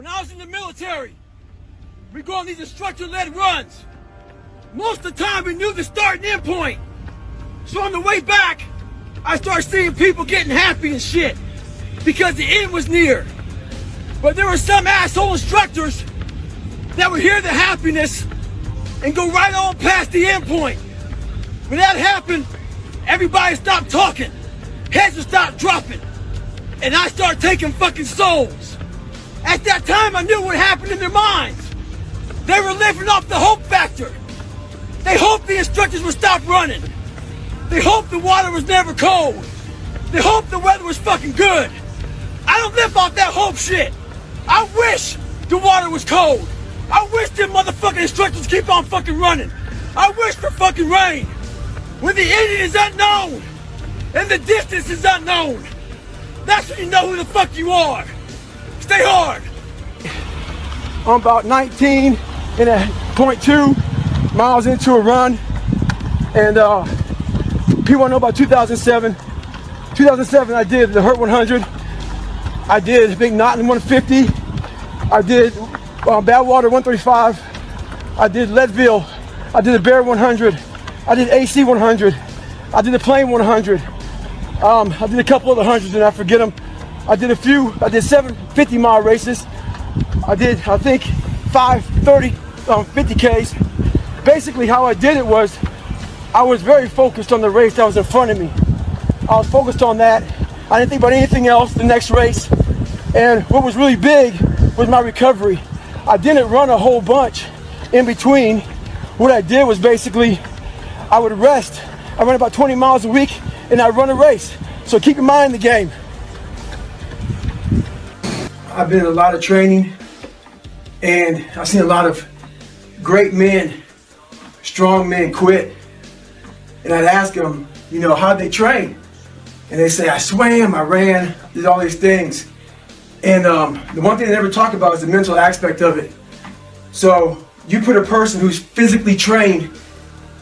When I was in the military, we go on these instructor-led runs. Most of the time we knew the start and end point. So on the way back, I started seeing people getting happy and shit because the end was near. But there were some asshole instructors that would hear the happiness and go right on past the end point. When that happened, everybody stopped talking. Heads would stop dropping. And I started taking fucking souls. At that time, I knew what happened in their minds. They were living off the hope factor. They hoped the instructors would stop running. They hoped the water was never cold. They hoped the weather was fucking good. I don't live off that hope shit. I wish the water was cold. I wish them motherfucking instructors keep on fucking running. I wish for fucking rain. When the ending is unknown and the distance is unknown, that's when you know who the fuck you are. Stay hard. I'm about 19 and a 0.2 miles into a run, and people want to know about 2007. 2007, I did the Hurt 100. I did Big Knot in 150. I did Badwater 135. I did Leadville. I did the Bear 100. I did AC 100. I did the Plain 100. I did a couple other hundreds and I forget them. I did a few. I did 7 50-mile races. I did, I think, 5 30 50Ks. Basically, how I did it was I was very focused on the race that was in front of me. I was focused on that. I didn't think about anything else the next race. And what was really big was my recovery. I didn't run a whole bunch in between. What I did was basically I would rest. I run about 20 miles a week and I run a race. So keep your mind in the game. I've been in a lot of training and I've seen a lot of great men, strong men quit. And I'd ask them, you know, how'd they train? And they say, I swam, I ran, did all these things. And the one thing they never talk about is the mental aspect of it. So you put a person who's physically trained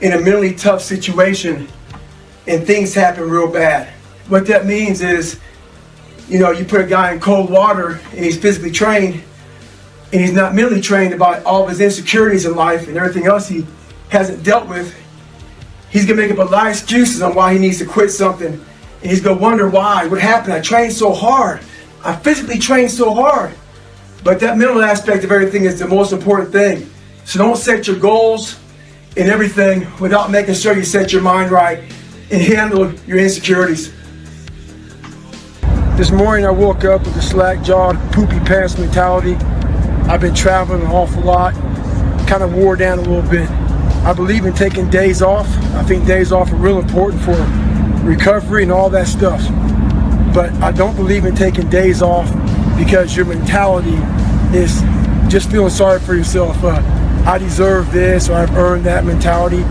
in a mentally tough situation and things happen real bad. What that means is, you know, you put a guy in cold water and he's physically trained and he's not mentally trained about all of his insecurities in life and everything else he hasn't dealt with. He's gonna make up a lot of excuses on why he needs to quit something. And he's gonna wonder why, what happened? I trained so hard. I physically trained so hard. But that mental aspect of everything is the most important thing. So don't set your goals and everything without making sure you set your mind right and handle your insecurities. This morning I woke up with a slack-jawed, poopy pants mentality. I've been traveling an awful lot, kind of wore down a little bit. I believe in taking days off. I think days off are real important for recovery and all that stuff. But I don't believe in taking days off because your mentality is just feeling sorry for yourself. I deserve this, or I've earned that mentality.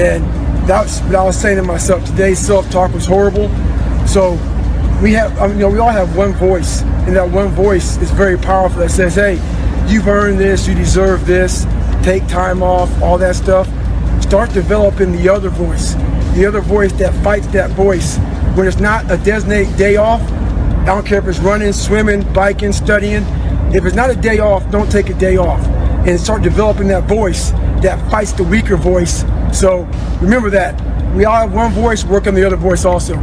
And that's what I was saying to myself. Today's self-talk was horrible. So we all have one voice, and that one voice is very powerful that says, hey, you've earned this, you deserve this, take time off, all that stuff. Start developing the other voice that fights that voice. When it's not a designated day off, I don't care if it's running, swimming, biking, studying. If it's not a day off, don't take a day off. And start developing that voice that fights the weaker voice. So remember that. We all have one voice, work on the other voice also.